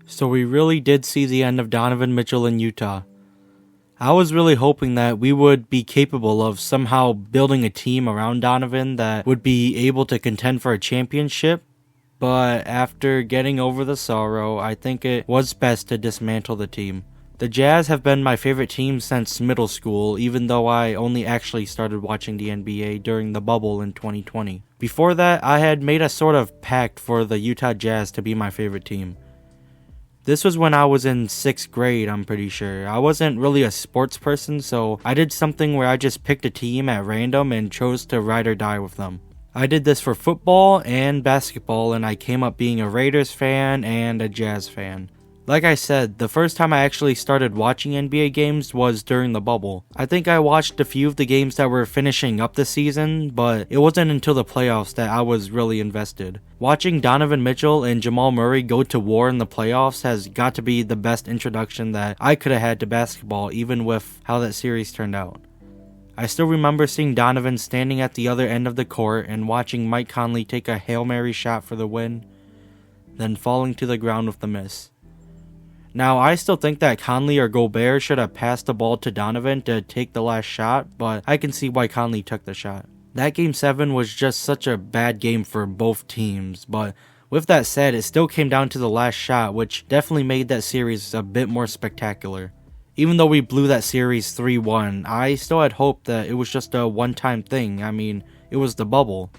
So we really did see the end of Donovan Mitchell in Utah. I was really hoping that we would be capable of somehow building a team around Donovan that would be able to contend for a championship, but after getting over the sorrow, I think it was best to dismantle the team. The Jazz have been my favorite team since middle school, even though I only actually started watching the NBA during the bubble in 2020. Before that, I had made a sort of pact for the Utah Jazz to be my favorite team. This was when I was in 6th grade, I'm pretty sure. I wasn't really a sports person, so I did something where I just picked a team at random and chose to ride or die with them. I did this for football and basketball, and I came up being a Raiders fan and a Jazz fan. Like I said, the first time I actually started watching NBA games was during the bubble. I think I watched a few of the games that were finishing up the season, but it wasn't until the playoffs that I was really invested. Watching Donovan Mitchell and Jamal Murray go to war in the playoffs has got to be the best introduction that I could have had to basketball, even with how that series turned out. I still remember seeing Donovan standing at the other end of the court and watching Mike Conley take a Hail Mary shot for the win, then falling to the ground with the miss. Now, I still think that Conley or Gobert should have passed the ball to Donovan to take the last shot, but I can see why Conley took the shot. That Game 7 was just such a bad game for both teams, but with that said, it still came down to the last shot, which definitely made that series a bit more spectacular. Even though we blew that series 3-1, I still had hope that it was just a one-time thing. I mean, it was the bubble.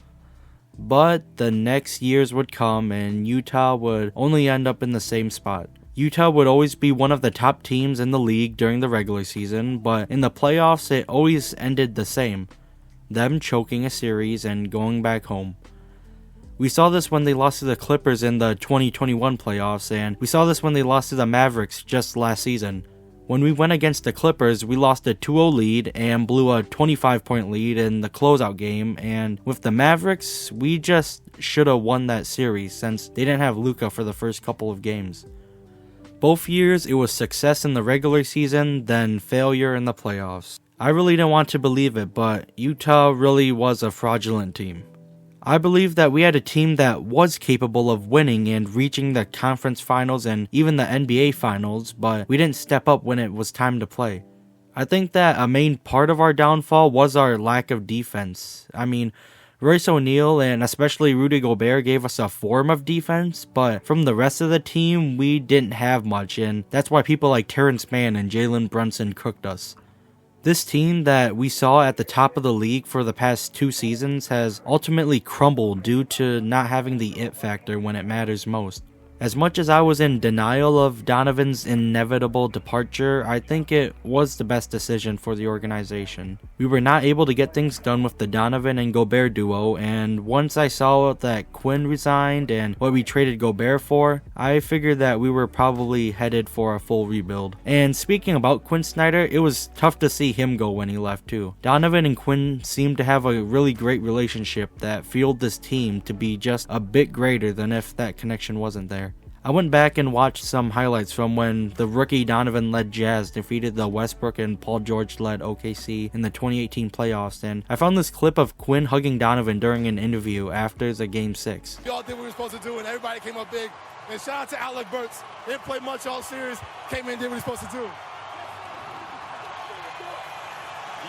But the next years would come and Utah would only end up in the same spot. Utah would always be one of the top teams in the league during the regular season, but in the playoffs it always ended the same. Them choking a series and going back home. We saw this when they lost to the Clippers in the 2021 playoffs, and we saw this when they lost to the Mavericks just last season. When we went against the Clippers, we lost a 2-0 lead and blew a 25-point lead in the closeout game, and with the Mavericks, we just should have won that series since they didn't have Luka for the first couple of games. Both years, it was success in the regular season, then failure in the playoffs. I really didn't want to believe it, but Utah really was a fraudulent team. I believe that we had a team that was capable of winning and reaching the conference finals and even the NBA finals, but we didn't step up when it was time to play. I think that a main part of our downfall was our lack of defense. I mean, Royce O'Neal and especially Rudy Gobert gave us a form of defense, but from the rest of the team, we didn't have much, and that's why people like Terrence Mann and Jalen Brunson cooked us. This team that we saw at the top of the league for the past 2 seasons has ultimately crumbled due to not having the it factor when it matters most. As much as I was in denial of Donovan's inevitable departure, I think it was the best decision for the organization. We were not able to get things done with the Donovan and Gobert duo, and once I saw that Quinn resigned and what we traded Gobert for, I figured that we were probably headed for a full rebuild. And speaking about Quinn Snyder, it was tough to see him go when he left too. Donovan and Quinn seemed to have a really great relationship that fueled this team to be just a bit greater than if that connection wasn't there. I went back and watched some highlights from when the rookie Donovan-led Jazz defeated the Westbrook and Paul George-led OKC in the 2018 playoffs, and I found this clip of Quinn hugging Donovan during an interview after the Game 6. We all did what we were supposed to do, and everybody came up big. And shout out to Alec Burks. Didn't play much all series, came in and did what he was supposed to do.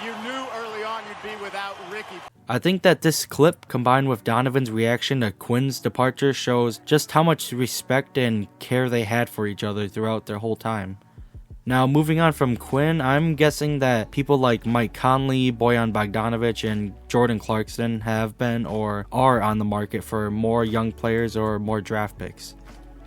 You knew early on you'd be without Ricky. I think that this clip, combined with Donovan's reaction to Quinn's departure, shows just how much respect and care they had for each other throughout their whole time. Now, moving on from Quinn, I'm guessing that people like Mike Conley, Bojan Bogdanovic, and Jordan Clarkson have been or are on the market for more young players or more draft picks.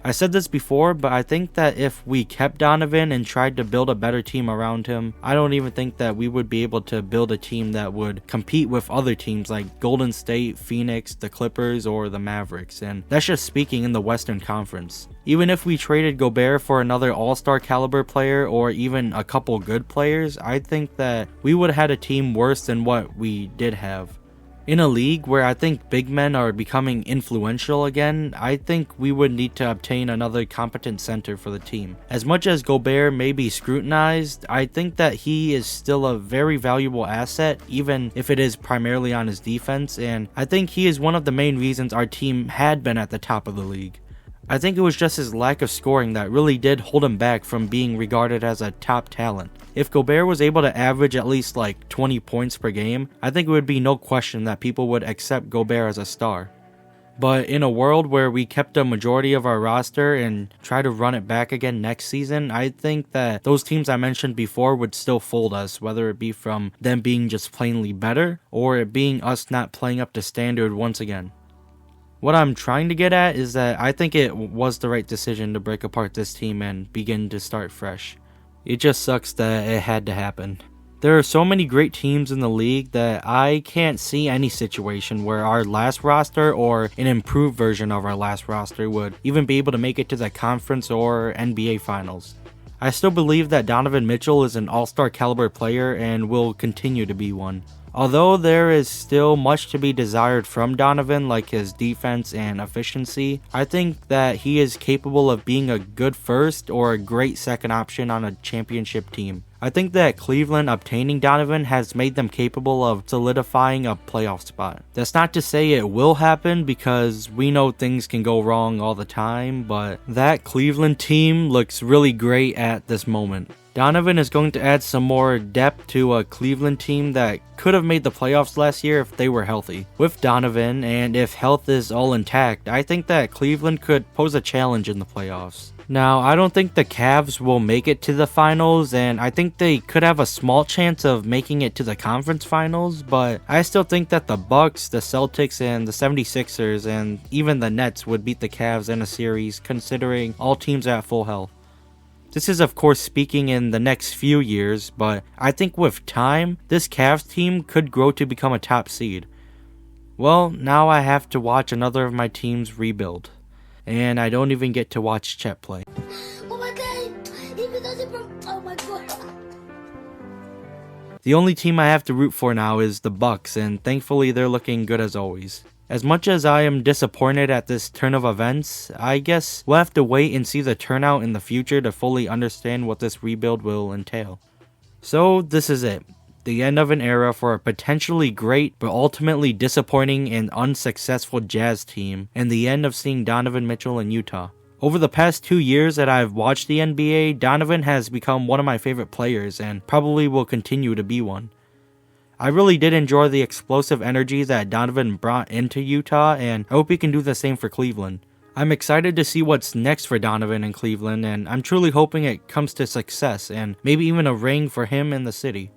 I said this before, but I think that if we kept Donovan and tried to build a better team around him, I don't even think that we would be able to build a team that would compete with other teams like Golden State, Phoenix, the Clippers, or the Mavericks, and that's just speaking in the Western Conference. Even if we traded Gobert for another all-star caliber player or even a couple good players, I think that we would have had a team worse than what we did have. In a league where I think big men are becoming influential again, I think we would need to obtain another competent center for the team. As much as Gobert may be scrutinized, I think that he is still a very valuable asset, even if it is primarily on his defense, and I think he is one of the main reasons our team had been at the top of the league. I think it was just his lack of scoring that really did hold him back from being regarded as a top talent. If Gobert was able to average at least like 20 points per game, I think it would be no question that people would accept Gobert as a star. But in a world where we kept a majority of our roster and try to run it back again next season, I think that those teams I mentioned before would still fold us, whether it be from them being just plainly better or it being us not playing up to standard once again. What I'm trying to get at is that I think it was the right decision to break apart this team and begin to start fresh. It just sucks that it had to happen. There are so many great teams in the league that I can't see any situation where our last roster or an improved version of our last roster would even be able to make it to the conference or NBA finals. I still believe that Donovan Mitchell is an all-star caliber player and will continue to be one. Although there is still much to be desired from Donovan, like his defense and efficiency, I think that he is capable of being a good first or a great second option on a championship team. I think that Cleveland obtaining Donovan has made them capable of solidifying a playoff spot. That's not to say it will happen because we know things can go wrong all the time, but that Cleveland team looks really great at this moment. Donovan is going to add some more depth to a Cleveland team that could have made the playoffs last year if they were healthy. With Donovan, and if health is all intact, I think that Cleveland could pose a challenge in the playoffs. Now, I don't think the Cavs will make it to the finals, and I think they could have a small chance of making it to the conference finals, but I still think that the Bucks, the Celtics, and the 76ers, and even the Nets would beat the Cavs in a series considering all teams are at full health. This is of course speaking in the next few years, but I think with time, this Cavs team could grow to become a top seed. Well, now I have to watch another of my teams rebuild. And I don't even get to watch Chet play. Oh my god! Even though oh my god! The only team I have to root for now is the Bucks, and thankfully they're looking good as always. As much as I am disappointed at this turn of events, I guess we'll have to wait and see the turnout in the future to fully understand what this rebuild will entail. So this is it. The end of an era for a potentially great but ultimately disappointing and unsuccessful Jazz team, and the end of seeing Donovan Mitchell in Utah. Over the past 2 years that I've watched the NBA, Donovan has become one of my favorite players and probably will continue to be one. I really did enjoy the explosive energy that Donovan brought into Utah, and I hope he can do the same for Cleveland. I'm excited to see what's next for Donovan in Cleveland, and I'm truly hoping it comes to success and maybe even a ring for him in the city.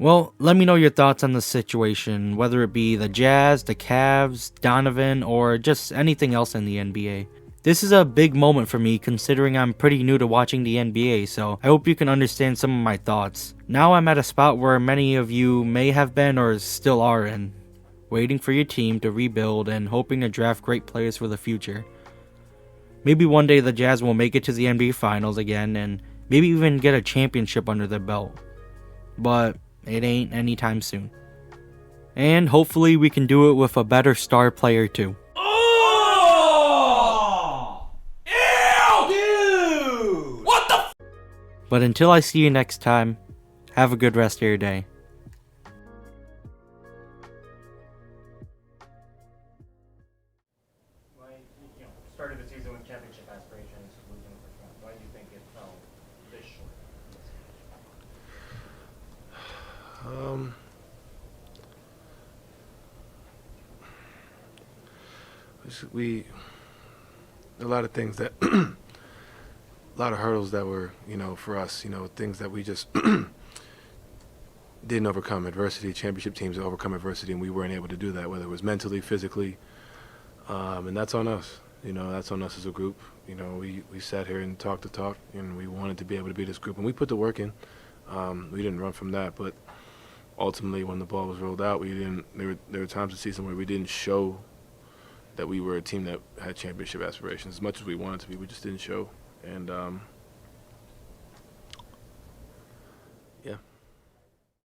Well, let me know your thoughts on the situation, whether it be the Jazz, the Cavs, Donovan, or just anything else in the NBA. This is a big moment for me considering I'm pretty new to watching the NBA, so I hope you can understand some of my thoughts. Now I'm at a spot where many of you may have been or still are in, waiting for your team to rebuild and hoping to draft great players for the future. Maybe one day the Jazz will make it to the NBA Finals again and maybe even get a championship under their belt. But it ain't anytime soon. And hopefully we can do it with a better star player too. But until I see you next time, have a good rest of your day. Started the season with championship aspirations, losing the first round. Why do you think it fell this short? We a lot of things that a lot of hurdles that were, for us, things that we just didn't overcome. Adversity, championship teams overcome adversity, and we weren't able to do that, whether it was mentally, physically, and that's on us. That's on us as a group. We sat here and talked the talk, and we wanted to be able to be this group, and we put the work in. We didn't run from that, but ultimately, when the ball was rolled out, there were times this season where we didn't show that we were a team that had championship aspirations. As much as we wanted to be, we just didn't show. And